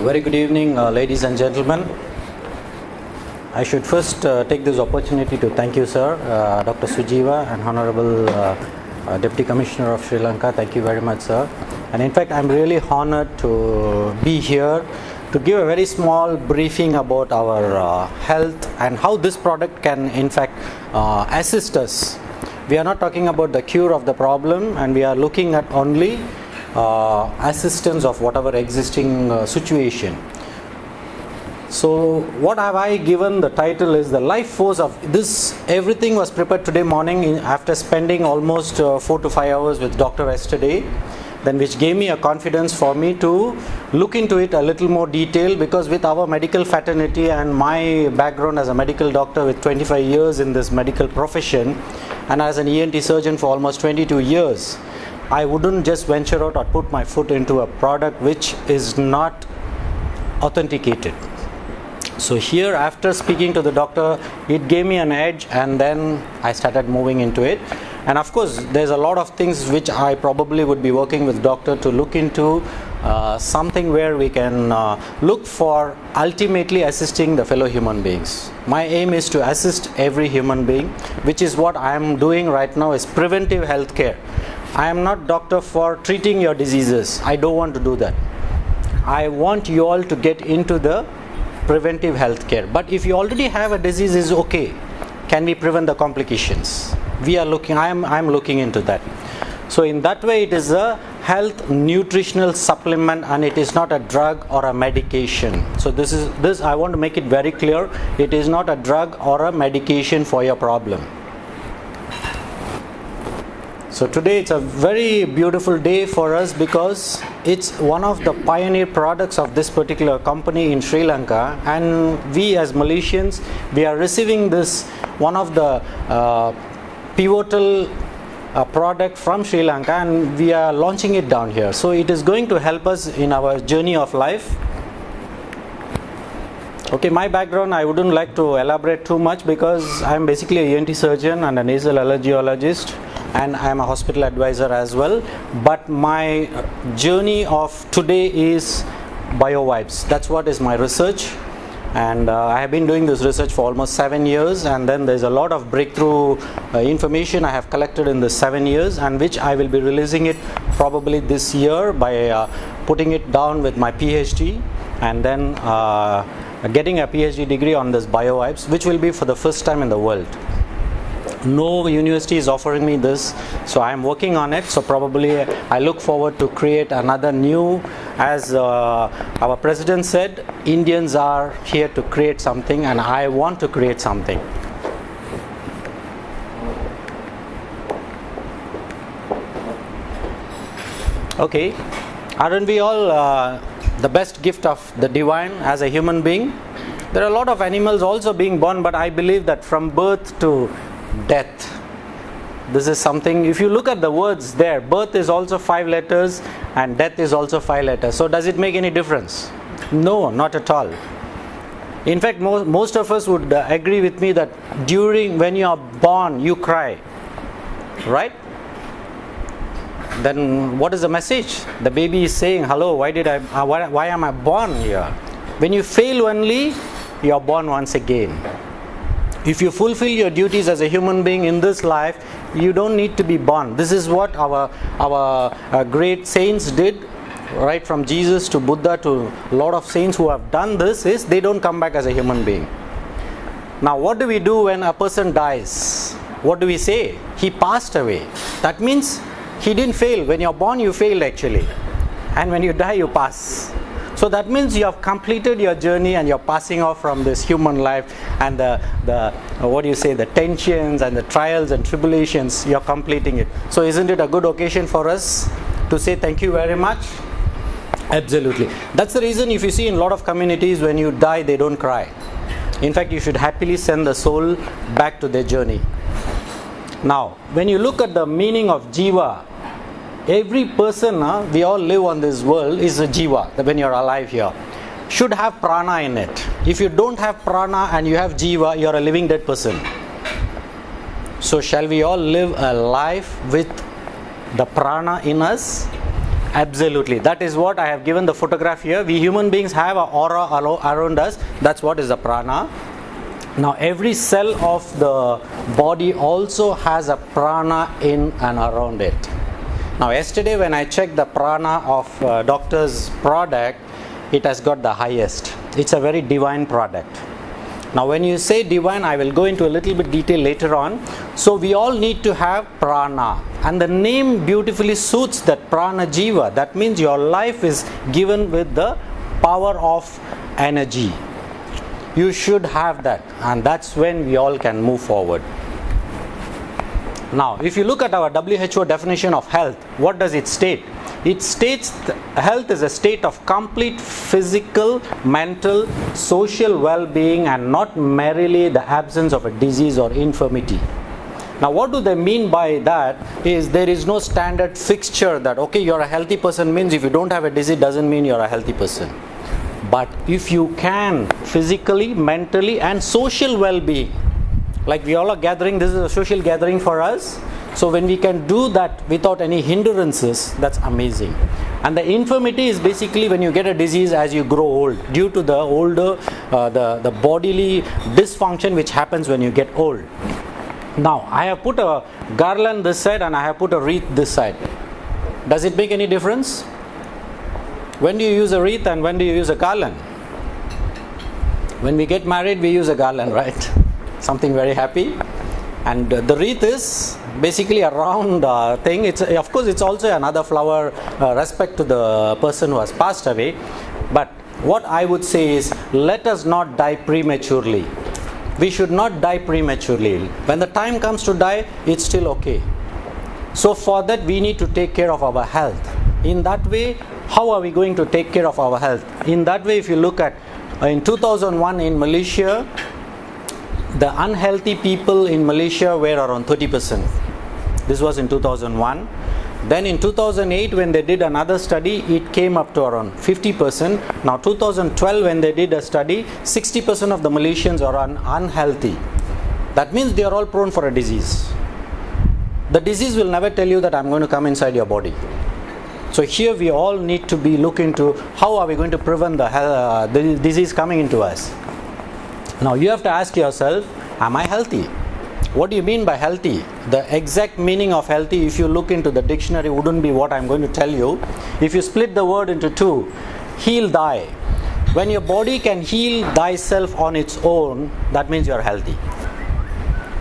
Very good evening, ladies and gentlemen. I should first take this opportunity to thank you, sir, Dr. Sujiva and Honorable Deputy Commissioner of Sri Lanka. Thank you very much, sir. And in fact, I'm really honored to be here to give a very small briefing about our health and how this product can, in fact, assist us. We are not talking about the cure of the problem, and we are looking at only assistance of whatever existing situation. So what have I given? The title is the life force of this. Everything was prepared today morning after spending almost 4 to 5 hours with doctor yesterday, then which gave me a confidence for me to look into it a little more detail, because with our medical fraternity and my background as a medical doctor with 25 years in this medical profession and as an ENT surgeon for almost 22 years, I wouldn't just venture out or put my foot into a product which is not authenticated. So here, after speaking to the doctor, it gave me an edge, and then I started moving into it. And of course, there's a lot of things which I probably would be working with doctor to look into, something where we can look for ultimately assisting the fellow human beings. My aim is to assist every human being, which is what I am doing right now, is preventive health care. I am not doctor for treating your diseases. I don't want to do that. I want you all to get into the preventive health care. But if you already have a disease, is okay. Can we prevent the complications? We are looking. I'm looking into that. So in that way, it is a health nutritional supplement, and it is not a drug or a medication. So this I want to make it very clear. It is not a drug or a medication for your problem. So today it's a very beautiful day for us, because it's one of the pioneer products of this particular company in Sri Lanka, and we as Malaysians, we are receiving this one of the pivotal product from Sri Lanka, and we are launching it down here. So it is going to help us in our journey of life. Okay, my background, I wouldn't like to elaborate too much, because I am basically a ENT surgeon and a nasal allergologist, and I am a hospital advisor as well. But my journey of today is BioVibes. That's what is my research, and I have been doing this research for almost 7 years, and then there's a lot of breakthrough information I have collected in the 7 years, and which I will be releasing it probably this year by putting it down with my PhD, and then getting a PhD degree on this BioVibes, which will be for the first time in the world. No university is offering me this, so I am working on it. So probably I look forward to create another new, as our president said, Indians are here to create something, and I want to create something. Okay, aren't we all the best gift of the divine as a human being? There are a lot of animals also being born, but I believe that from birth to death, this is something. If you look at the words there, birth is also 5 letters and death is also 5 letters. So does it make any difference? No, not at all. In fact, most of us would agree with me that when you are born, you cry, right? Then what is the message? The baby is saying, hello, why am I born here? When you fail only, you are born once again. If you fulfill your duties as a human being in this life, you don't need to be born. This is what our great saints did, right from Jesus to Buddha to a lot of saints who have done this, is they don't come back as a human being. Now what do we do when a person dies? What do we say? He passed away. That means he didn't fail. When you're born, you failed actually, and when you die, you pass. So that means you have completed your journey, and you're passing off from this human life, and the tensions and the trials and tribulations, you're completing it. So isn't it a good occasion for us to say thank you very much? Absolutely. That's the reason if you see in a lot of communities, when you die, they don't cry. In fact, you should happily send the soul back to their journey. Now, when you look at the meaning of Jiva, every person, we all live on this world, is a Jiva. When you're alive here, should have prana in it. If you don't have prana and you have Jiva, you're a living dead person. So shall we all live a life with the prana in us? Absolutely. That is what I have given the photograph here. We human beings have an aura around us. That's what is the prana. Now every cell of the body also has a prana in and around it. Now yesterday when I checked the prana of doctor's product, it has got the highest. It's a very divine product. Now when you say divine, I will go into a little bit detail later on. So we all need to have prana, and the name beautifully suits that, Pranjeeva. That means your life is given with the power of energy. You should have that, and that's when we all can move forward. Now if you look at our WHO definition of health, what does it state? It states health is a state of complete physical, mental, social well-being, and not merely the absence of a disease or infirmity. Now what do they mean by that is there is no standard fixture that okay, you're a healthy person means if you don't have a disease doesn't mean you're a healthy person. But if you can physically, mentally and social well-being, like we all are gathering, this is a social gathering for us. So when we can do that without any hindrances, that's amazing. And the infirmity is basically when you get a disease as you grow old, due to the older, the bodily dysfunction which happens when you get old. Now I have put a garland this side and I have put a wreath this side. Does it make any difference? When do you use a wreath and when do you use a garland? When we get married we use a garland, right? Something very happy. And the wreath is basically a round thing. It's of course it's also another flower, respect to the person who has passed away. But what I would say is, let us not die prematurely. We should not die prematurely. When the time comes to die, it's still okay. So for that we need to take care of our health. In that way, how are we going to take care of our health? In that way, if you look at in 2001 in Malaysia, the unhealthy people in Malaysia were around 30%. This was in 2001. Then in 2008 when they did another study, it came up to around 50%. Now 2012 when they did a study, 60% of the Malaysians are unhealthy. That means they are all prone for a disease. The disease will never tell you that I'm going to come inside your body. So here we all need to be looking into how are we going to prevent the disease coming into us. Now you have to ask yourself, am I healthy? What do you mean by healthy? The exact meaning of healthy, if you look into the dictionary, wouldn't be what I'm going to tell you. If you split the word into two, heal, die. When your body can heal thyself on its own, that means you're healthy.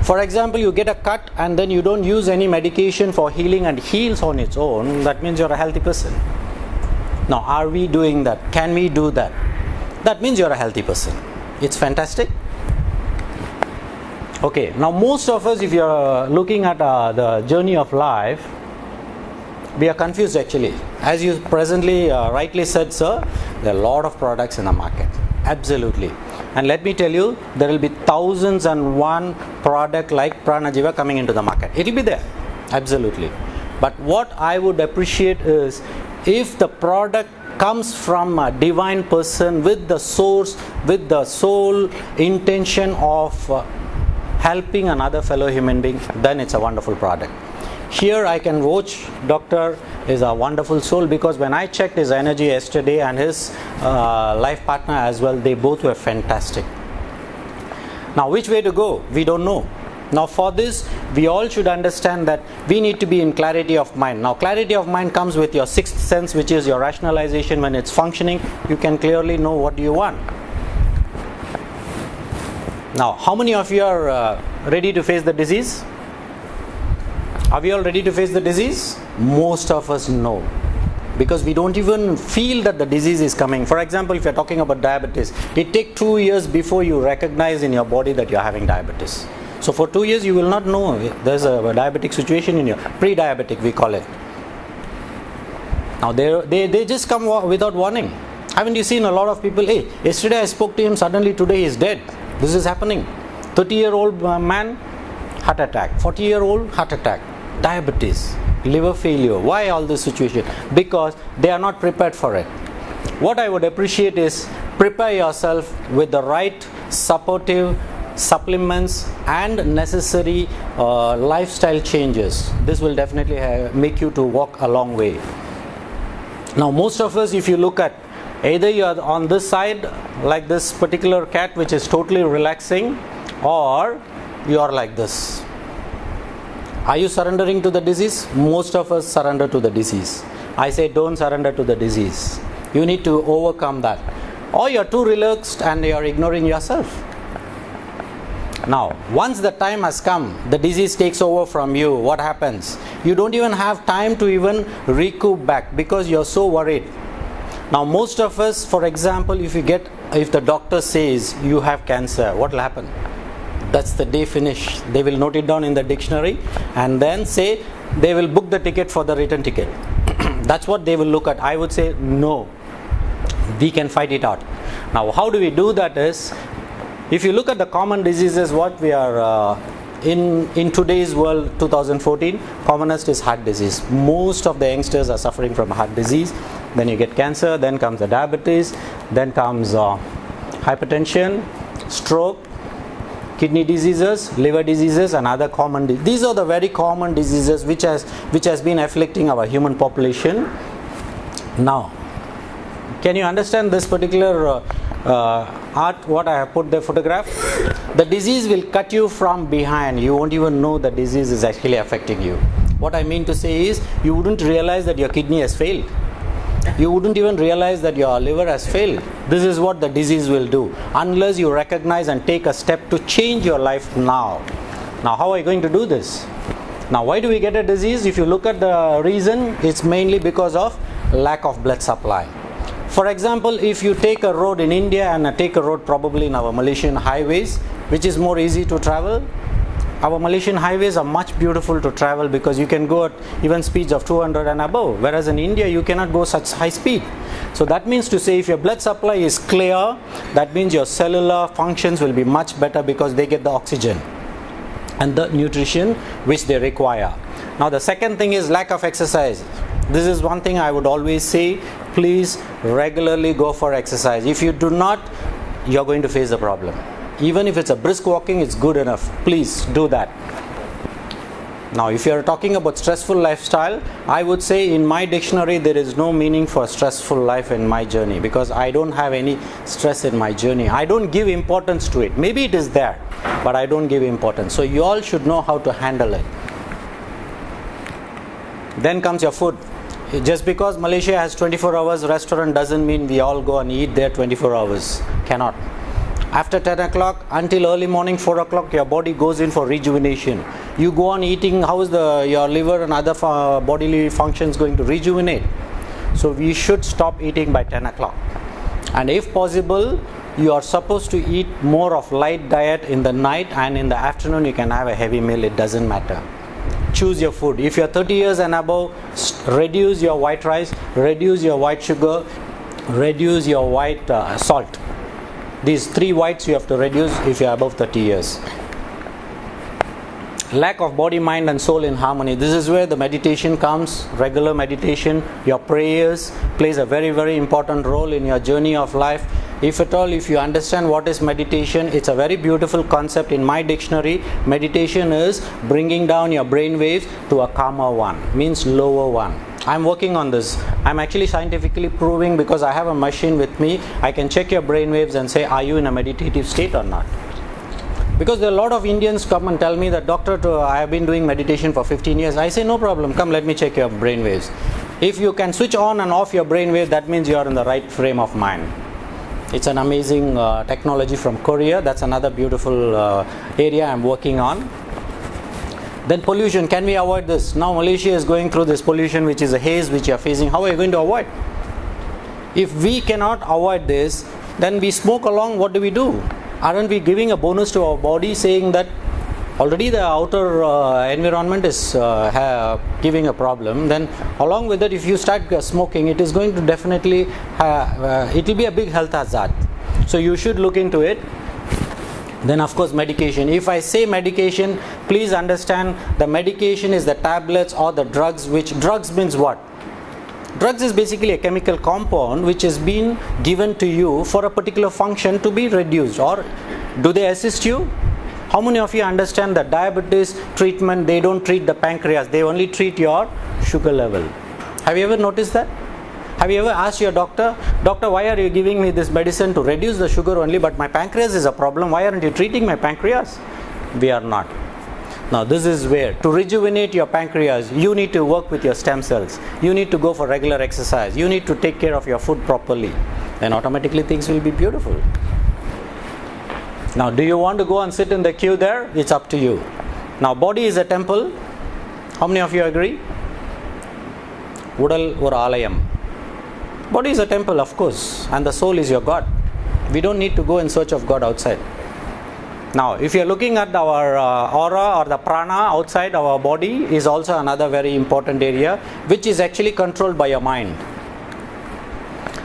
For example, you get a cut and then you don't use any medication for healing and heals on its own, that means you're a healthy person. Now, are we doing that? Can we do that? That means you're a healthy person. It's fantastic. Okay, now most of us, if you're looking at the journey of life, we are confused actually. As you presently rightly said, sir, there are a lot of products in the market. Absolutely. And let me tell you, there will be thousands and one product like Pranjeeva coming into the market. It will be there. Absolutely. But what I would appreciate is if the product comes from a divine person with the source, with the sole intention of helping another fellow human being, then it's a wonderful product. Here I can vouch, doctor is a wonderful soul, because when I checked his energy yesterday and his life partner as well, they both were fantastic. Now which way to go? We don't know. Now for this, we all should understand that we need to be in clarity of mind. Now clarity of mind comes with your sixth sense, which is your rationalization. When it's functioning, you can clearly know what you want. Now, how many of you are ready to face the disease? Are we all ready to face the disease? Most of us know, because we don't even feel that the disease is coming. For example, if you're talking about diabetes, it takes 2 years before you recognize in your body that you're having diabetes. So for 2 years you will not know there's a diabetic situation in you. Pre-diabetic we call it. Now they just come without warning. Haven't you seen a lot of people, hey, yesterday I spoke to him, suddenly today he is dead. This is happening. 30-year-old man, heart attack. 40-year-old, heart attack. Diabetes, liver failure. Why all this situation? Because they are not prepared for it. What I would appreciate is prepare yourself with the right supportive supplements and necessary lifestyle changes. This will definitely make you to walk a long way. Now most of us, if you look at, either you are on this side like this particular cat which is totally relaxing, or you are like this. Are you surrendering to the disease? Most of us surrender to the disease. I say don't surrender to the disease. You need to overcome that. Or you are too relaxed and you are ignoring yourself. Now, once the time has come, the disease takes over from you, what happens? You don't even have time to even recoup back because you are so worried. Now, most of us, for example, if the doctor says you have cancer, what will happen? That's the day finish. They will note it down in the dictionary and then say they will book the ticket for the return ticket. That's what they will look at. I would say no. We can fight it out. Now, how do we do that is, if you look at the common diseases, what we are in today's world, 2014, commonest is heart disease. Most of the youngsters are suffering from heart disease. Then you get cancer, then comes the diabetes, then comes hypertension, stroke, kidney diseases, liver diseases, and other common diseases. These are the very common diseases which has been afflicting our human population. Now, can you understand this particular art, what I have put the photograph? The disease will cut you from behind. You won't even know the disease is actually affecting you. What I mean to say is, you wouldn't realize that your kidney has failed. You wouldn't even realize that your liver has failed. This is what the disease will do, unless you recognize and take a step to change your life now. Now, how are you going to do this? Now, why do we get a disease? If you look at the reason, it's mainly because of lack of blood supply. For example, if you take a road in India and take a road probably in our Malaysian highways, which is more easy to travel, our Malaysian highways are much beautiful to travel because you can go at even speeds of 200 and above, whereas in India you cannot go such high speed. So that means to say, if your blood supply is clear, that means your cellular functions will be much better because they get the oxygen and the nutrition which they require. Now the second thing is lack of exercise. This is one thing I would always say, please regularly go for exercise. If you do not, you are going to face a problem. Even if it's a brisk walking, it's good enough. Please do that. Now, if you are talking about stressful lifestyle, I would say in my dictionary there is no meaning for stressful life in my journey, because I don't have any stress in my journey. I don't give importance to it. Maybe it is there, but I don't give importance. So you all should know how to handle it. Then comes your food. Just because Malaysia has 24 hours restaurant doesn't mean we all go and eat there 24 hours. Cannot. After 10 o'clock until early morning 4 o'clock, your body goes in for rejuvenation. You go on eating, how is your liver and other bodily functions going to rejuvenate? So we should stop eating by 10 o'clock. And if possible, you are supposed to eat more of light diet in the night, and in the afternoon you can have a heavy meal. It doesn't matter. Choose your food. If you are 30 years and above, reduce your white rice, reduce your white sugar, reduce your white salt. These three whites you have to reduce if you are above 30 years. Lack of body, mind and soul in harmony. This is where the meditation comes. Regular meditation, your prayers plays a very, very important role in your journey of life. If at all, if you understand what is meditation, it's a very beautiful concept. In my dictionary, meditation is bringing down your brain waves to a calmer one, means lower one. I'm working on this. I'm actually scientifically proving, because I have a machine with me, I can check your brain waves and say, are you in a meditative state or not? Because there are a lot of Indians come and tell me that, doctor, I have been doing meditation for 15 years. I say, no problem, come let me check your brain waves. If you can switch on and off your brain wave, that means you are in the right frame of mind. It's an amazing technology from Korea. That's another beautiful area I'm working on. Then pollution. Can we avoid this? Now Malaysia is going through this pollution, which is a haze which you are facing. How are you going to avoid? If we cannot avoid this, then we smoke along. What do? Aren't we giving a bonus to our body, saying that already the outer environment is giving a problem? Then along with that, if you start smoking, it is going to definitely it will be a big health hazard. So you should look into it. Then of course medication. If I say medication, please understand the medication is the tablets or the drugs. Which drugs means what? Drugs is basically a chemical compound which has been given to you for a particular function to be reduced. Or do they assist you? How many of you understand that diabetes treatment, they don't treat the pancreas, they only treat your sugar level? Have you ever noticed that? Have you ever asked your doctor, doctor, why are you giving me this medicine to reduce the sugar only, but my pancreas is a problem, why aren't you treating my pancreas? We are not. Now this is where, to rejuvenate your pancreas, you need to work with your stem cells. You need to go for regular exercise. You need to take care of your food properly. Then automatically things will be beautiful. Now, do you want to go and sit in the queue there? It's up to you. Now, body is a temple. How many of you agree? Udal or alayam. Body is a temple, of course, and the soul is your God. We don't need to go in search of God outside. Now, if you're looking at our aura or the prana outside our body, is also another very important area, which is actually controlled by your mind.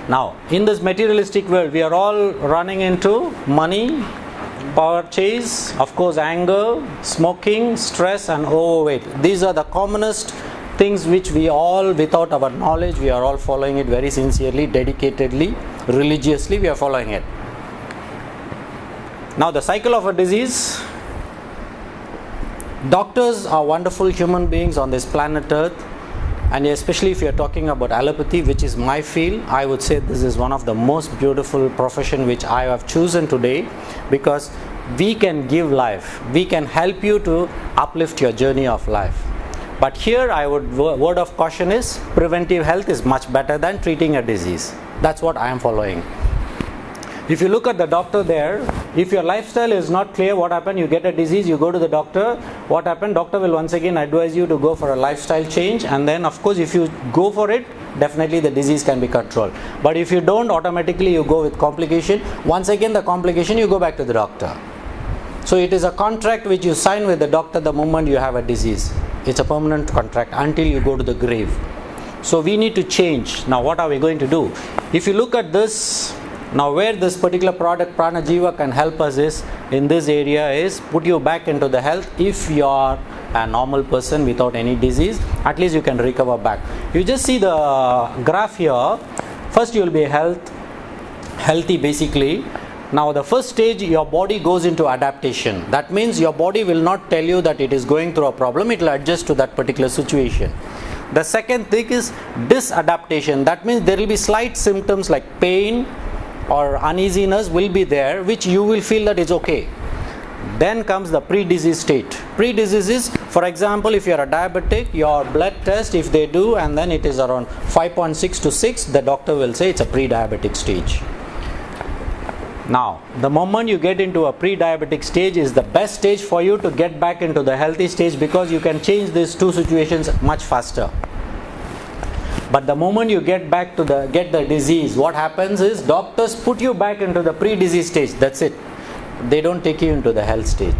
Now, in this materialistic world, we are all running into money, power chase, of course anger, smoking, stress and overweight. These are the commonest things which we all, without our knowledge, we are all following it very sincerely, dedicatedly, religiously, we are following it. Now the cycle of a disease. Doctors are wonderful human beings on this planet Earth, and especially if you are talking about allopathy, which is my field, I would say this is one of the most beautiful profession which I have chosen today, because we can give life, we can help you to uplift your journey of life. But here I would, word of caution is, preventive health is much better than treating a disease. That's what I am following. If you look at the doctor there, if your lifestyle is not clear, what happened? You get a disease, you go to the doctor, what happened? Doctor will once again advise you to go for a lifestyle change, and then of course if you go for it, definitely the disease can be controlled. But if you don't, automatically you go with complication. Once again the complication, you go back to the doctor. So it is a contract which you sign with the doctor the moment you have a disease. It's a permanent contract until you go to the grave. So we need to change. Now what are we going to do? If you look at this, now where this particular product Pranjeeva can help us is, in this area is, put you back into the health. If you are a normal person without any disease, at least you can recover back. You just see the graph here. First you will be healthy basically. Now the first stage, your body goes into adaptation. That means your body will not tell you that it is going through a problem, it will adjust to that particular situation. The second thing is disadaptation. That means there will be slight symptoms like pain or uneasiness will be there, which you will feel that it's okay. Then comes the pre-disease state. Pre-disease is, for example, if you are a diabetic, your blood test, if they do, and then it is around 5.6 to 6, the doctor will say it's a pre-diabetic stage. Now, the moment you get into a pre-diabetic stage is the best stage for you to get back into the healthy stage, because you can change these two situations much faster. But the moment you get back to the disease, what happens is doctors put you back into the pre-disease stage. That's it. They don't take you into the health stage.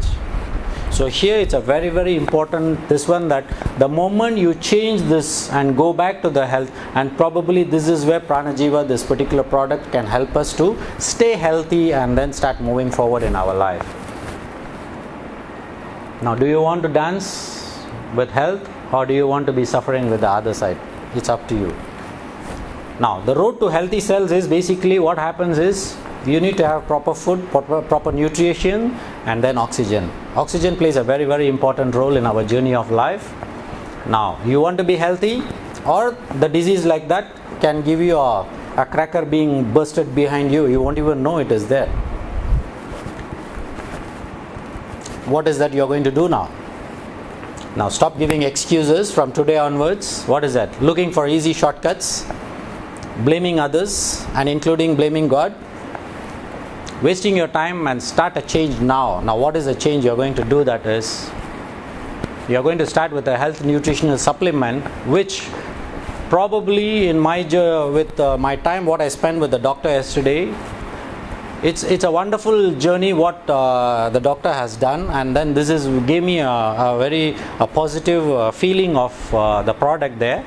So here it's a very, very important this one, that the moment you change this and go back to the health, and probably this is where Pranjeeva, this particular product, can help us to stay healthy and then start moving forward in our life. Now, do you want to dance with health, or do you want to be suffering with the other side? It's up to you. Now, the road to healthy cells is basically, what happens is, you need to have proper food, proper nutrition, and then oxygen. Oxygen plays a very, very important role in our journey of life. Now, you want to be healthy, or the disease like that can give you a cracker being bursted behind you. You won't even know it is there. What is that you are going to do now? Now stop giving excuses from today onwards. What is that? Looking for easy shortcuts, blaming others, and including blaming God. Wasting your time, and start a change now. Now what is the change you are going to do? That is, you are going to start with a health nutritional supplement, which probably in my my time, what I spent with the doctor yesterday, it's a wonderful journey what the doctor has done, and then this gave me a very positive feeling of the product there.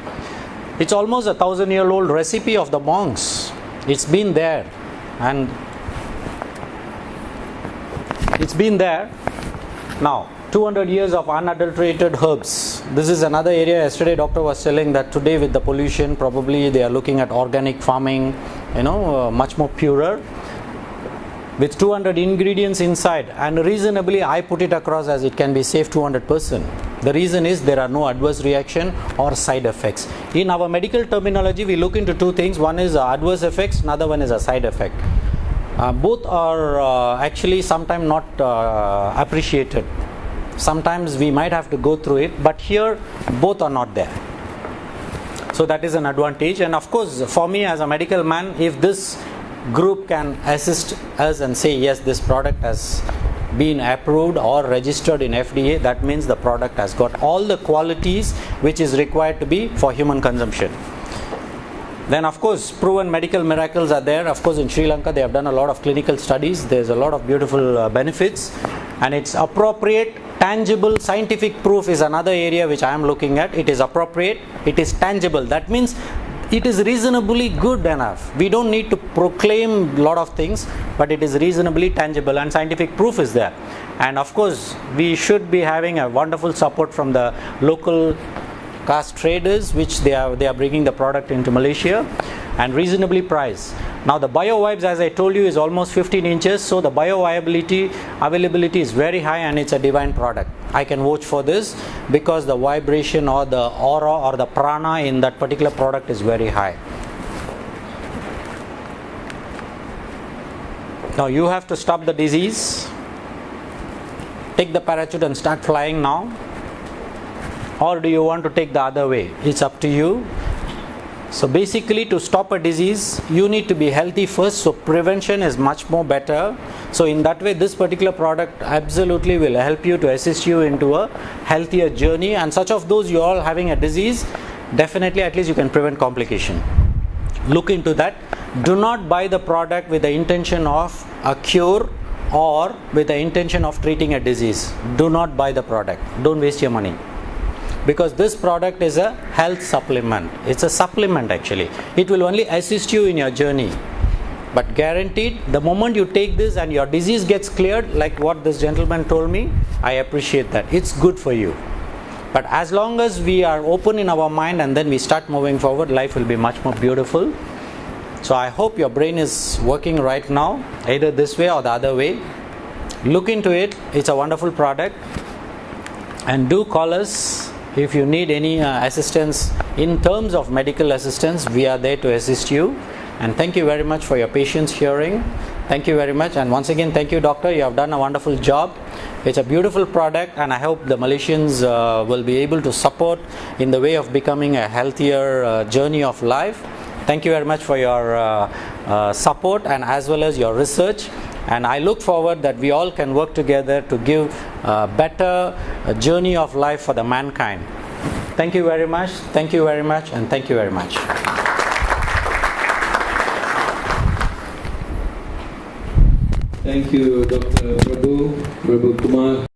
It's almost 1,000-year-old recipe of the monks. It's been there, and it's been there. Now 200 years of unadulterated herbs. This is another area. Yesterday doctor was telling that today with the pollution, probably they are looking at organic farming, much more purer, with 200 ingredients inside, and reasonably I put it across as it can be safe 200%. The reason is there are no adverse reaction or side effects. In our medical terminology, we look into two things. One is adverse effects, another one is a side effect. Both are actually sometimes not appreciated. Sometimes we might have to go through it, but here both are not there. So that is an advantage. And of course, for me as a medical man, if this group can assist us and say, yes, this product has been approved or registered in FDA, that means the product has got all the qualities which is required to be for human consumption. Then of course, proven medical miracles are there. Of course, in Sri Lanka, they have done a lot of clinical studies. There's a lot of beautiful benefits, and it's appropriate, tangible, scientific proof is another area which I am looking at. It is appropriate, it is tangible. That means it is reasonably good enough. We don't need to proclaim a lot of things, but it is reasonably tangible and scientific proof is there. And of course, we should be having a wonderful support from the local caste traders, which they are bringing the product into Malaysia, and reasonably priced. Now the BioVibes, as I told you, is almost 15 inches, so the bioavailability is very high, and it's a divine product. I can vouch for this because the vibration or the aura or the prana in that particular product is very high. Now you have to stop the disease. Take the parachute and start flying now. Or do you want to take the other way? It's up to you. So basically, to stop a disease, you need to be healthy first. So prevention is much more better. So in that way, this particular product absolutely will help you to assist you into a healthier journey. And such of those you all having a disease, definitely at least you can prevent complication. Look into that. Do not buy the product with the intention of a cure or with the intention of treating a disease. Do not buy the product. Don't waste your money. Because this product is a health supplement. It's a supplement actually. It will only assist you in your journey. But guaranteed, the moment you take this and your disease gets cleared, like what this gentleman told me, I appreciate that. It's good for you. But as long as we are open in our mind and then we start moving forward, life will be much more beautiful. So I hope your brain is working right now, either this way or the other way. Look into it. It's a wonderful product. And do call us. If you need any assistance in terms of medical assistance, we are there to assist you. And thank you very much for your patience hearing. Thank you very much. And once again, thank you, doctor. You have done a wonderful job. It's a beautiful product, and I hope the Malaysians will be able to support in the way of becoming a healthier journey of life. Thank you very much for your support and as well as your research. And I look forward that we all can work together to give a better journey of life for the mankind. Thank you very much. Thank you very much. And thank you very much. Thank you, Dr. Prabhu Kumar.